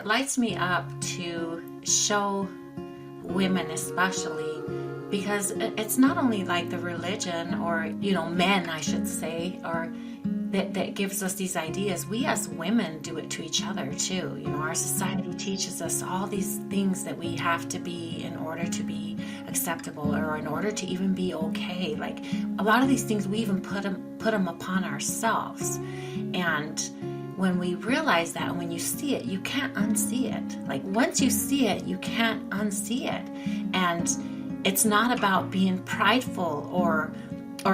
lights me up to show women especially, because it's not only like the religion or, men, I should say, or that gives us these ideas. We as women do it to each other too. Our society teaches us all these things that we have to be in order to be acceptable or in order to even be okay. Like a lot of these things we even put them upon ourselves. And when we realize that, and when you see it, you can't unsee it. Like once you see it, you can't unsee it. And it's not about being prideful or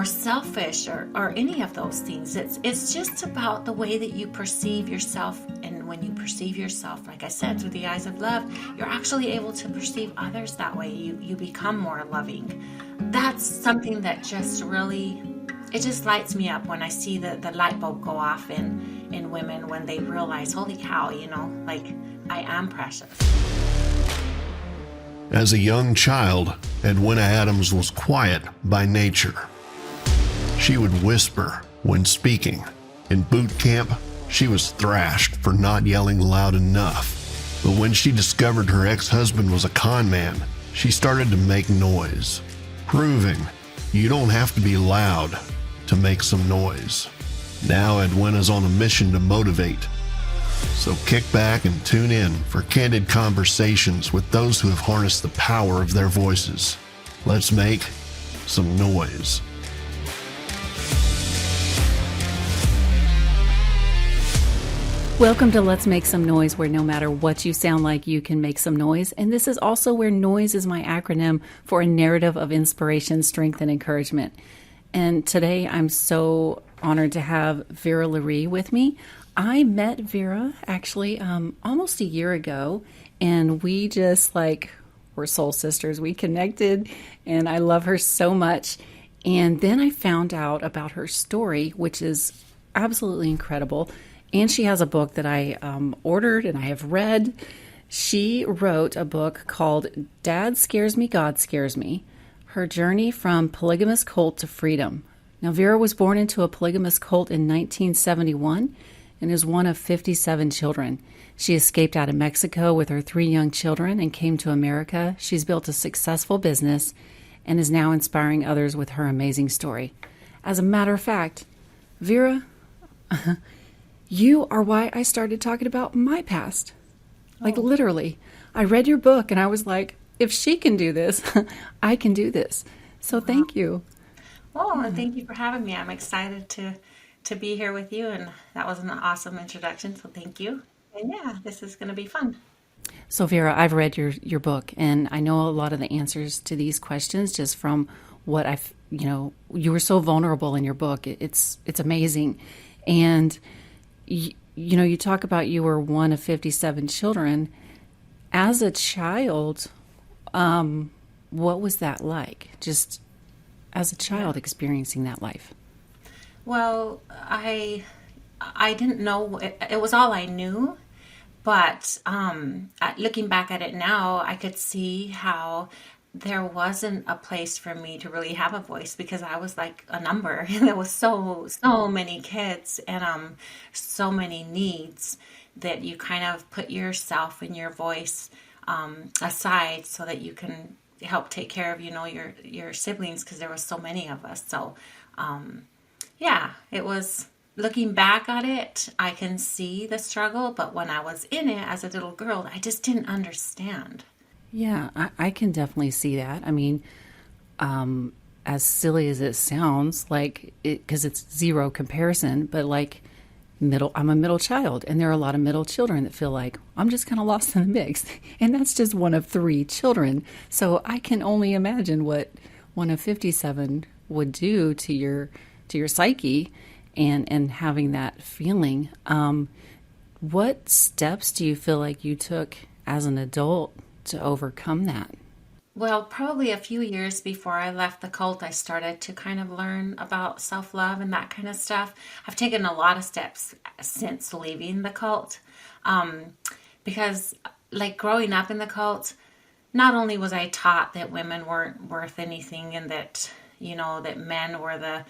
selfish or any of those things. It's just about the way that you perceive yourself. And when you perceive yourself, like I said, through the eyes of love, you're actually able to perceive others that way. You become more loving. That's something that just really, it just lights me up when I see the light bulb go off in women when they realize, holy cow, like I am precious. As a young child, Edwina Adams was quiet by nature. She would whisper when speaking. In boot camp, she was thrashed for not yelling loud enough. But when she discovered her ex-husband was a con man, she started to make noise, proving you don't have to be loud to make some noise. Now Edwina's on a mission to motivate. So kick back and tune in for candid conversations with those who have harnessed the power of their voices. Let's make some noise. Welcome to Let's Make Some Noise, where no matter what you sound like, you can make some noise. And this is also where NOISE is my acronym for a narrative of inspiration, strength, and encouragement. And today I'm so honored to have Vera LaRee with me. I met Vera actually almost a year ago, and we just we're soul sisters. We connected, and I love her so much. And then I found out about her story, which is absolutely incredible. And she has a book that I ordered and I have read. She wrote a book called Dad Scares Me, God Scares Me, Her Journey from Polygamist Cult to Freedom. Now, Vera was born into a polygamist cult in 1971 and is one of 57 children. She escaped out of Mexico with her 3 young children and came to America. She's built a successful business and is now inspiring others with her amazing story. As a matter of fact, Vera, you are why I started talking about my past. Literally. I read your book and I was like, if she can do this, I can do this. So thank you. Oh, thank you for having me. I'm excited to be here with you, and that was an awesome introduction, so thank you. And yeah, this is going to be fun. So Vera, I've read your book, and I know a lot of the answers to these questions just from what you were so vulnerable in your book. It's amazing. And you talk about you were one of 57 children. As a child, what was that like? Just as a child experiencing that life? Well, I didn't know. It was all I knew. But looking back at it now, I could see how there wasn't a place for me to really have a voice because I was like a number. There was so many kids and so many needs that you kind of put yourself and your voice aside so that you can help take care of your siblings, because there were so many of us. So it was, looking back at it, I can see the struggle, but when I was in it as a little girl, I just didn't understand. Yeah, I can definitely see that. I mean, as silly as it sounds, because it's zero comparison, but I'm a middle child, and there are a lot of middle children that feel like I'm just kind of lost in the mix, and that's just one of 3 children. So I can only imagine what one of 57 would do to your psyche, and having that feeling. What steps do you feel like you took as an adult to overcome that? Well, probably a few years before I left the cult, I started to kind of learn about self-love and that kind of stuff. I've taken a lot of steps since leaving the cult, because growing up in the cult, not only was I taught that women weren't worth anything and that, that men were the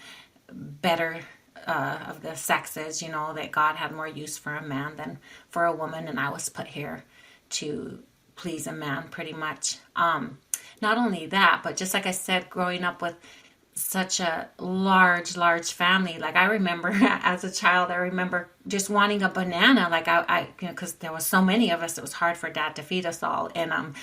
better of the sexes, that God had more use for a man than for a woman, and I was put here to please a man pretty much. Not only that, but just like I said, growing up with such a large family. Like I remember as a child, I remember just wanting a banana. Like I because there was so many of us, it was hard for Dad to feed us all, and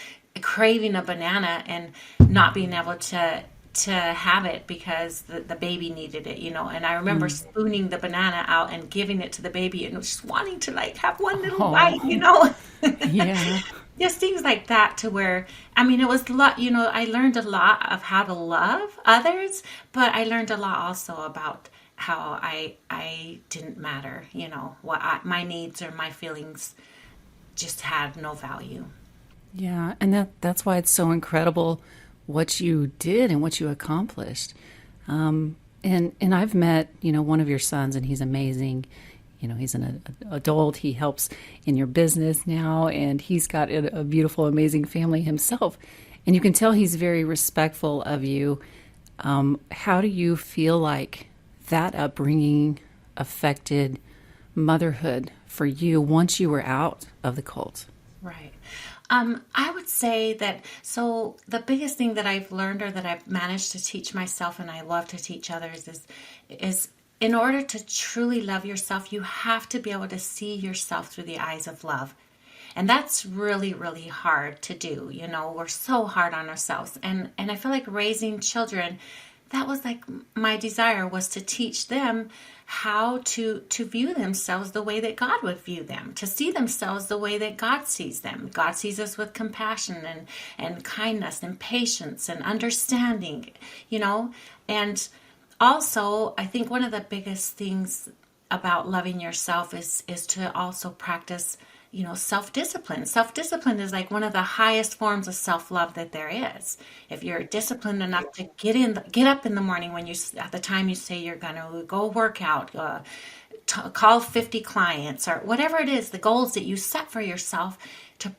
craving a banana and not being able to have it because the baby needed it, and I remember spooning the banana out and giving it to the baby and just wanting to like have one little bite, Yeah. Just things like that, to where, it was a lot, I learned a lot of how to love others, but I learned a lot also about how I didn't matter, my needs or my feelings just had no value. Yeah, and that's why it's so incredible what you did and what you accomplished. And I've met, one of your sons, and he's amazing. He's an adult. He helps in your business now, and he's got a beautiful, amazing family himself. And you can tell he's very respectful of you. How do you feel like that upbringing affected motherhood for you once you were out of the cult? Right. I would say that, so the biggest thing that I've learned, or that I've managed to teach myself, and I love to teach others, is in order to truly love yourself, you have to be able to see yourself through the eyes of love. And that's really, really hard to do. We're so hard on ourselves. And I feel like raising children, that was like my desire, was to teach them how to view themselves the way that God would view them, to see themselves the way that God sees them. God sees us with compassion and kindness and patience and understanding, and also, I think one of the biggest things about loving yourself is to also practice, self-discipline. Self-discipline is like one of the highest forms of self-love that there is. If you're disciplined enough to get up in the morning at the time you say you're going to go work out, call 50 clients, or whatever it is, the goals that you set for yourself, to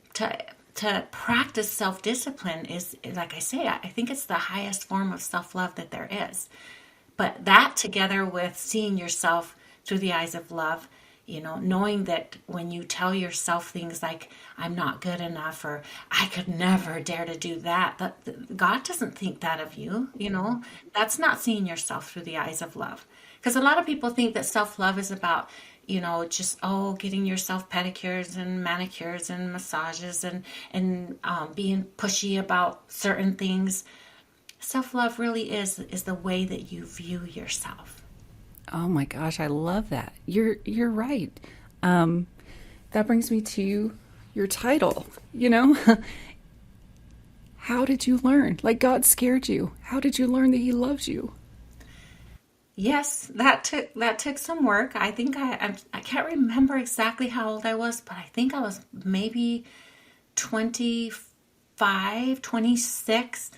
practice self-discipline is, like I say, I think it's the highest form of self-love that there is. But that, together with seeing yourself through the eyes of love, knowing that when you tell yourself things like, I'm not good enough, or I could never dare to do that God doesn't think that of you, that's not seeing yourself through the eyes of love. Because a lot of people think that self-love is about, just, getting yourself pedicures and manicures and massages and being pushy about certain things. Self-love really is the way that you view yourself. Oh my gosh, I love that. You're right. That brings me to your title, How did you learn? Like, God scared you. How did you learn that He loves you? Yes, that took some work. I think I can't remember exactly how old I was, but I think I was maybe 25, 26.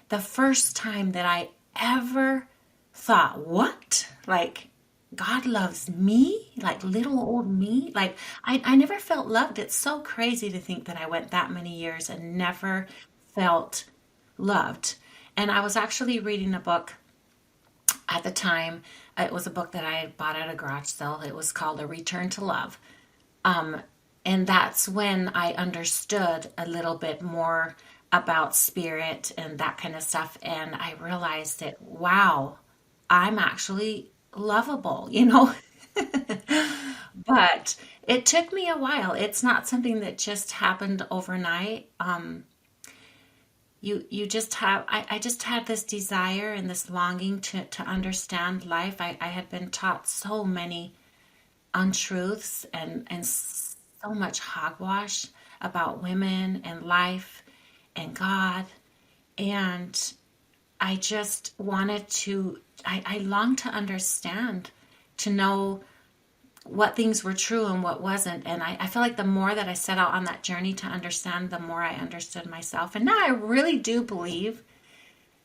The first time that I ever thought, what? Like, God loves me? Like, little old me? Like, I never felt loved. It's so crazy to think that I went that many years and never felt loved. And I was actually reading a book at the time. It was a book that I had bought at a garage sale. It was called A Return to Love. And that's when I understood a little bit more about spirit and that kind of stuff. And I realized that, wow, I'm actually lovable, But it took me a while. It's not something that just happened overnight. You just have, I just had this desire and this longing to understand life. I had been taught so many untruths and so much hogwash about women and life and God, and I just wanted to, I longed to understand, to know what things were true and what wasn't. And I feel like the more that I set out on that journey to understand, the more I understood myself. And now I really do believe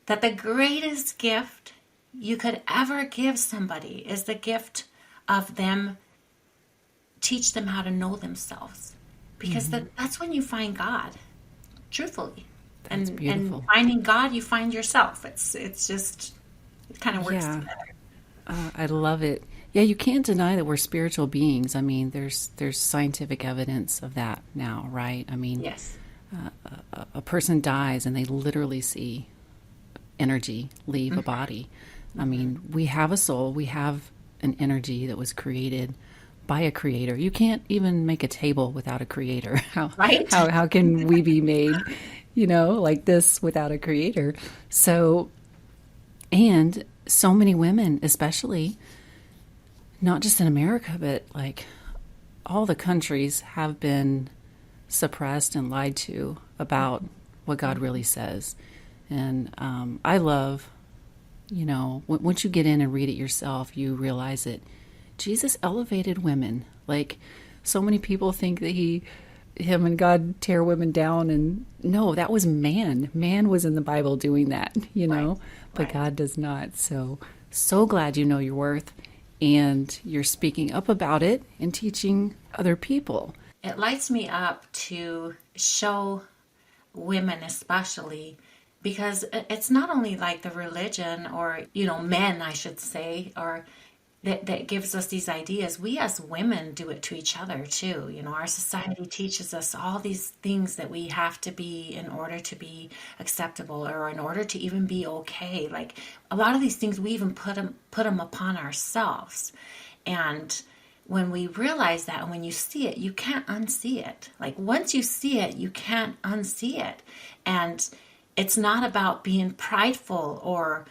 that the greatest gift you could ever give somebody is the gift of them, teach them how to know themselves. Because that's when you find God. Truthfully. That's beautiful. And finding God, you find yourself. It's just, it kind of works together. I love it. Yeah, you can't deny that we're spiritual beings. I mean, there's scientific evidence of that now, right? I mean, Yes. a person dies and they literally see energy leave a body. I mean, we have a soul, we have an energy that was created by a creator. You can't even make a table without a creator. Right. How can we be made, like this without a creator? So, and so many women, especially not just in America, but like all the countries, have been suppressed and lied to about what God really says. And I love, once you get in and read it yourself, you realize that Jesus elevated women. Like, so many people think that him and God tear women down, and no, that was man. Man was in the Bible doing that, Right. but Right. God does not. So glad you know your worth, and you're speaking up about it and teaching other people. It lights me up to show women especially, because it's not only like the religion or men, I should say, or that gives us these ideas. We as women do it to each other too. Our society teaches us all these things that we have to be in order to be acceptable, or in order to even be okay. Like, a lot of these things we even put them upon ourselves. And when we realize that, and when you see it, you can't unsee it. Like, once you see it, you can't unsee it. And it's not about being prideful or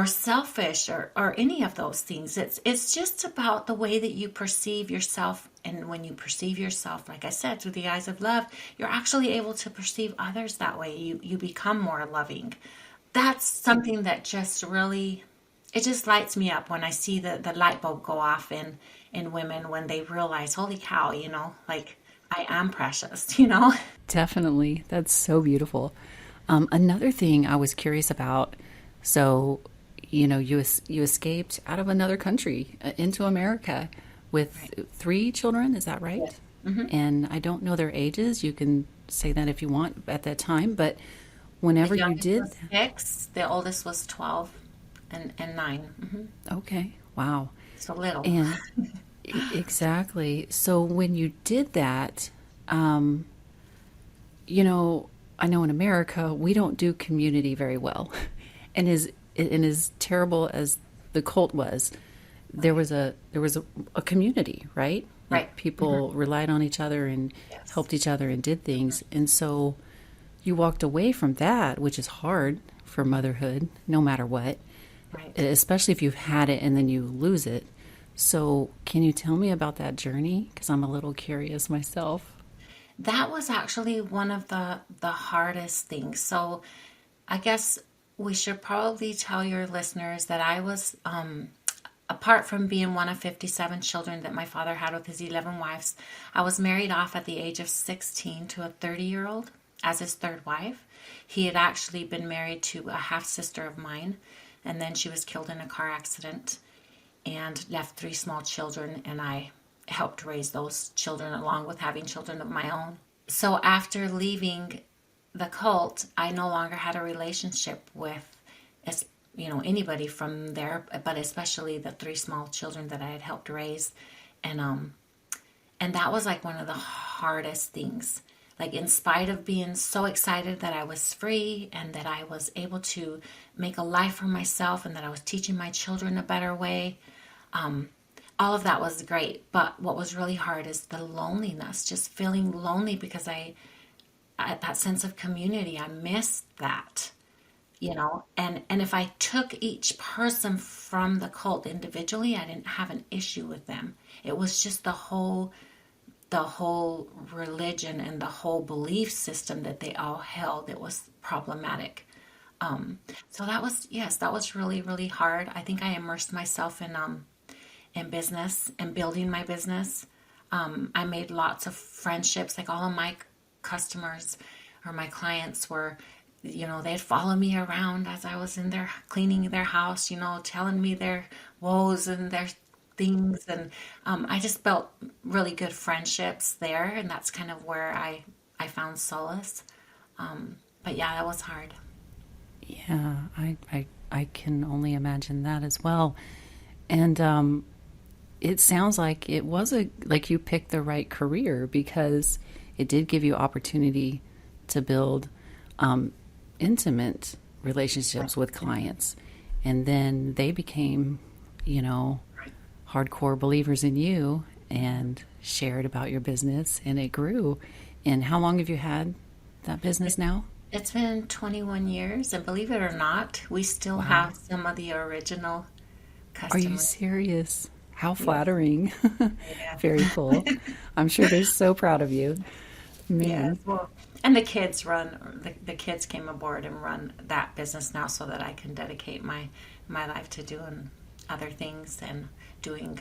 selfish or any of those things. It's just about the way that you perceive yourself. And when you perceive yourself, like I said, through the eyes of love, you're actually able to perceive others that way. You become more loving. That's something that just really, it just lights me up when I see the light bulb go off in women, when they realize, holy cow, like, I am precious, Definitely. That's so beautiful. Another thing I was curious about, so, you escaped out of another country into America with Right. 3 children, is that right? Yes. Mm-hmm. And I don't know their ages. You can say that if you want at that time, but whenever The you youngest did, was 6, the oldest was 12, and 9. okay, wow. So little. And exactly. So when you did that, I know in America we don't do community very well, and as terrible as the cult was, there was a community, right? Like, Right. people relied on each other and Yes. helped each other and did things, and so you walked away from that, which is hard for motherhood, no matter what, Right. especially if you've had it and then you lose it. So, can you tell me about that journey? Because I'm a little curious myself. That was actually one of the hardest things. So I guess we should probably tell your listeners that I was, apart from being one of 57 children that my father had with his 11 wives, I was married off at the age of 16 to a 30-year-old as his third wife. He had actually been married to a half-sister of mine, and then she was killed in a car accident and left 3 small children, and I helped raise those children along with having children of my own. So after leaving the cult, I no longer had a relationship with anybody from there, but especially the 3 small children that I had helped raise. And that was like one of the hardest things. Like, in spite of being so excited that I was free and that I was able to make a life for myself and that I was teaching my children a better way, all of that was great. But what was really hard is the loneliness, just feeling lonely, because that sense of community, I missed that, and if I took each person from the cult individually, I didn't have an issue with them. It was just the whole religion and the whole belief system that they all held that was problematic. So that was really, really hard. I think I immersed myself in business and building my business. I made lots of friendships. Like, all of my customers or my clients were, they'd follow me around as I was in there cleaning their house, telling me their woes and their things. And I just built really good friendships there. And that's kind of where I found solace. But yeah, that was hard. Yeah, I can only imagine that as well. And it sounds like it was like you picked the right career, because it did give you opportunity to build intimate relationships with clients. And then they became, hardcore believers in you and shared about your business, and it grew. And how long have you had that business now? It's been 21 years, and believe it or not, we still have some of the original customers. Are you serious? How flattering. Yeah. Very cool. I'm sure they're so proud of you. Man. Yeah, well, and the kids the kids came aboard and run that business now, so that I can dedicate my life to doing other things and doing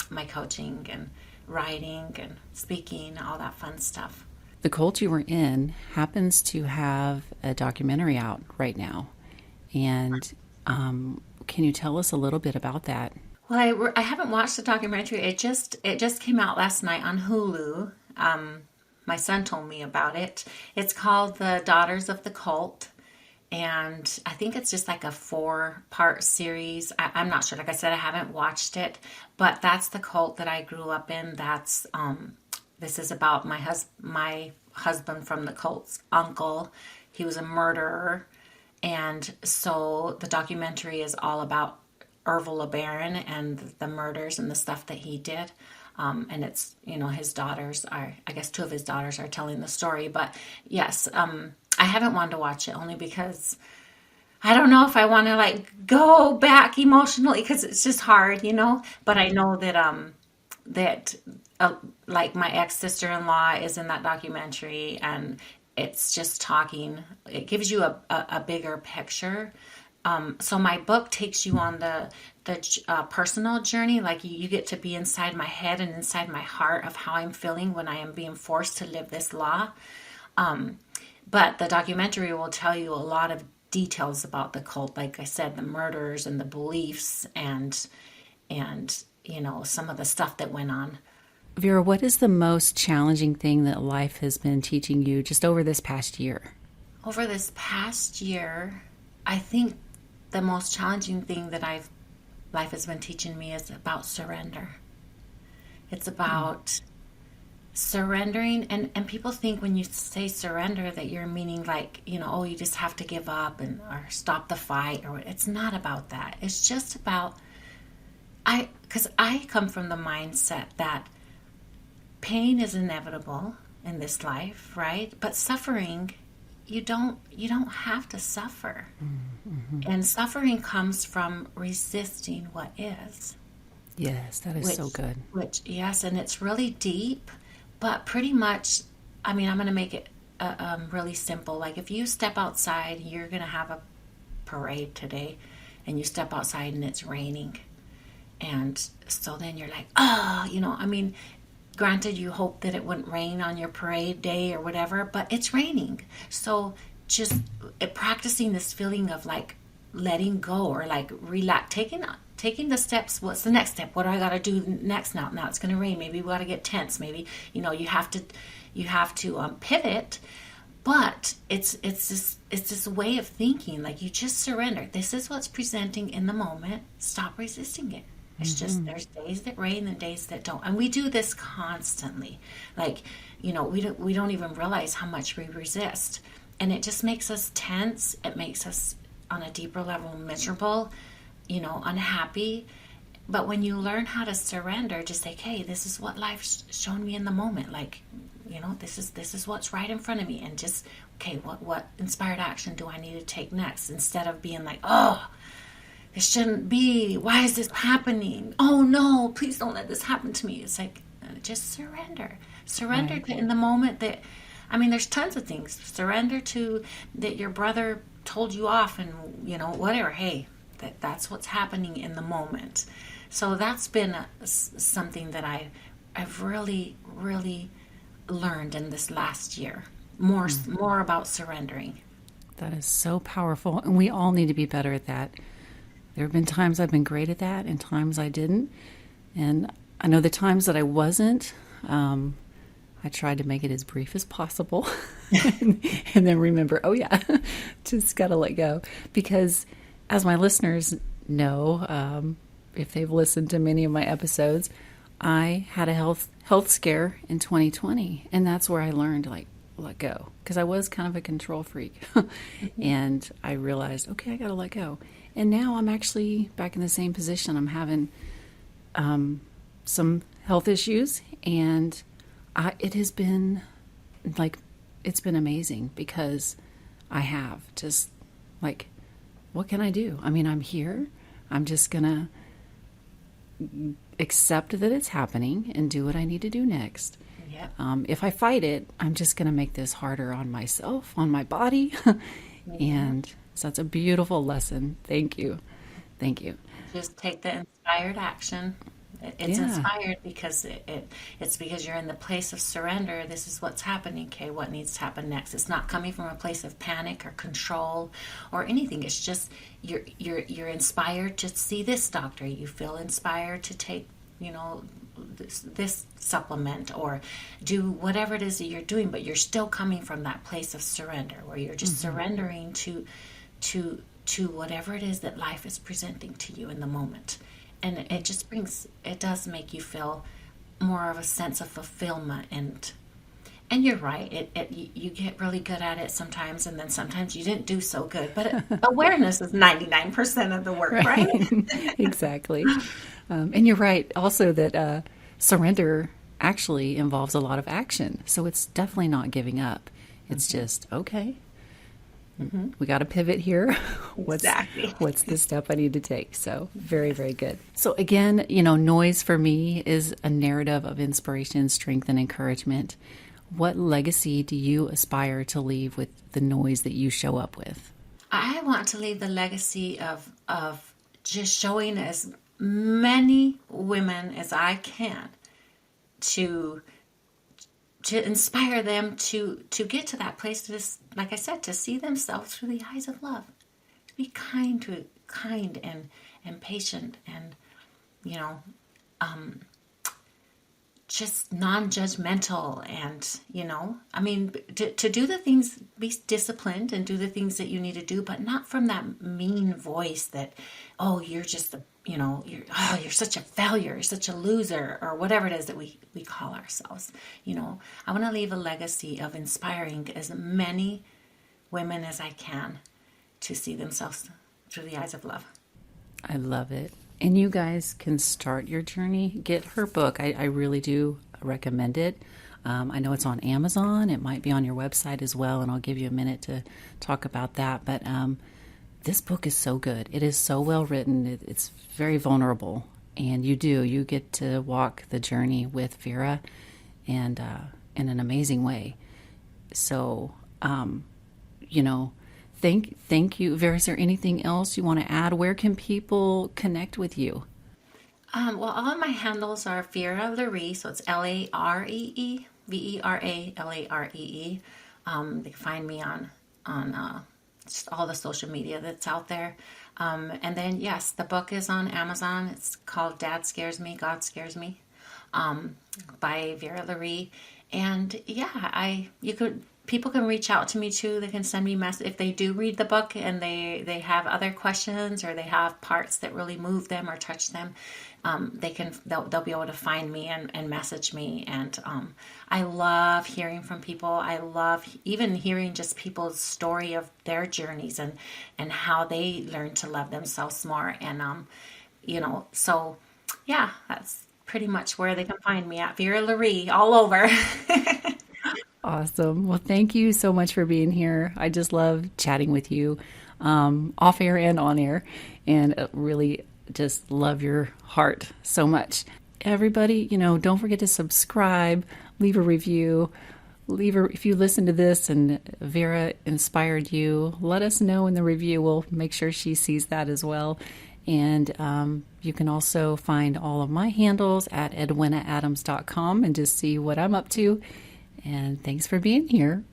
my coaching and writing and speaking, all that fun stuff. The cult you were in happens to have a documentary out right now. And can you tell us a little bit about that? Well, I haven't watched the documentary. It just came out last night on Hulu. My son told me about it. It's called The Daughters of the Cult. And I think it's just like a 4-part series. I'm not sure. Like I said, I haven't watched it. But that's the cult that I grew up in. That's this is about my husband from the cult's uncle. He was a murderer. And so the documentary is all about Ervil LeBaron and the murders and the stuff that he did. And it's, his daughters I guess 2 of his daughters are telling the story. But yes, I haven't wanted to watch it only because I don't know if I want to go back emotionally, because it's just hard, But I know that my ex-sister-in-law is in that documentary, and it's just talking. It gives you a bigger picture. So my book takes you on the personal journey. Like you get to be inside my head and inside my heart of how I'm feeling when I am being forced to live this law. But the documentary will tell you a lot of details about the cult. Like I said, the murders and the beliefs and some of the stuff that went on. Vera, what is the most challenging thing that life has been teaching you just over this past year? Over this past year, I think the most challenging thing that life has been teaching me is about surrender. It's about surrendering, and people think when you say surrender that you're meaning you just have to give up or stop the fight, or it's not about that. It's just about because I come from the mindset that pain is inevitable in this life, right? But suffering, you don't have to suffer. Mm-hmm. And suffering comes from resisting what is. Yes, that is so good. Yes, and it's really deep, but pretty much, I'm going to make it really simple. Like if you step outside, you're going to have a parade today, and you step outside and it's raining. And so then you're like, granted, you hope that it wouldn't rain on your parade day or whatever, but it's raining. So just practicing this feeling of letting go, or relax, taking the steps. What's the next step? What do I got to do next? Now it's going to rain. Maybe we got to get tents. Maybe you have to pivot. But it's this way of thinking. Like you just surrender. This is what's presenting in the moment. Stop resisting it. It's just there's days that rain and days that don't, and we do this constantly. We don't even realize how much we resist, and it just makes us tense. It makes us on a deeper level miserable, unhappy. But when you learn how to surrender, just say, "Hey, this is what life's shown me in the moment. This is what's right in front of me," and just what inspired action do I need to take next? Instead of being like, "Oh, it shouldn't be. Why is this happening? Oh no, please don't let this happen to me." It's just surrender. Surrender to in the moment that, there's tons of things. Surrender to that your brother told you off and, whatever. Hey, that's what's happening in the moment. So that's been something that I've really, really learned in this last year. More about surrendering. That is so powerful. And we all need to be better at that. There have been times I've been great at that and times I didn't. And I know the times that I wasn't, I tried to make it as brief as possible and then remember, just got to let go. Because as my listeners know, if they've listened to many of my episodes, I had a health scare in 2020, and that's where I learned, like, let go, because I was kind of a control freak. And I realized, okay, I got to let go. And now I'm actually back in the same position. I'm having some health issues, and it has been like, it's been amazing, because I have just, like, what can I do? I mean, I'm here. I'm just gonna accept that it's happening and do what I need to do next. Yep. If I fight it, I'm just going to make this harder on myself, on my body. And so it's a beautiful lesson. Thank you. Thank you. Just take the inspired action. It's Yeah. inspired because it's because you're in the place of surrender. This is what's happening. Okay, what needs to happen next? It's not coming from a place of panic or control or anything. It's just you're inspired to see this doctor. You feel inspired to take, this supplement or do whatever it is that you're doing, but you're still coming from that place of surrender, where you're just surrendering to whatever it is that life is presenting to you in the moment. And it does make you feel more of a sense of fulfillment. And you're right, you get really good at it sometimes, and then sometimes you didn't do so good. But awareness is 99% of the work, right? Exactly. And you're right also that surrender actually involves a lot of action. So it's definitely not giving up. It's just, okay, we got to pivot here. Exactly. What's the step I need to take? So very, very good. So again, noise for me is a narrative of inspiration, strength, and encouragement. What legacy do you aspire to leave with the noise that you show up with? I want to leave the legacy of just showing as many women as I can to inspire them to get to that place, to just, like I said, to see themselves through the eyes of love, to be kind and patient and just non-judgmental, and I mean, to do the things, be disciplined and do the things that you need to do, but not from that mean voice that, oh, you're just you're such a failure, you're such a loser, or whatever it is that we call ourselves. I want to leave a legacy of inspiring as many women as I can to see themselves through the eyes of love. I love it. And you guys can start your journey. Get her book. I really do recommend it. I know it's on Amazon. It might be on your website as well, and I'll give you a minute to talk about that. But this book is so good. It is so well written. It's very vulnerable, and you get to walk the journey with Vera, and in an amazing way. So, thank you, Vera. Is there anything else you want to add? Where can people connect with you? Well, all of my handles are Vera LaRee, so it's LAREE, VERALAREE. They can find me on just all the social media that's out there. And then, yes, the book is on Amazon. It's called Dad Scares Me, God Scares Me, by Vera LaRee. And yeah, people can reach out to me too. They can send me messages if they do read the book and they have other questions, or they have parts that really move them or touch them. They'll be able to find me and message me. And I love hearing from people. I love even hearing just people's story of their journeys and how they learn to love themselves more. And so yeah, that's pretty much where they can find me at. Vera LaRee all over. Awesome. Well, thank you so much for being here. I just love chatting with you off air and on air, and really just love your heart so much. Everybody, don't forget to subscribe, leave a review, if you listen to this and Vera inspired you, let us know in the review. We'll make sure she sees that as well. And you can also find all of my handles at edwinaadams.com and just see what I'm up to. And thanks for being here.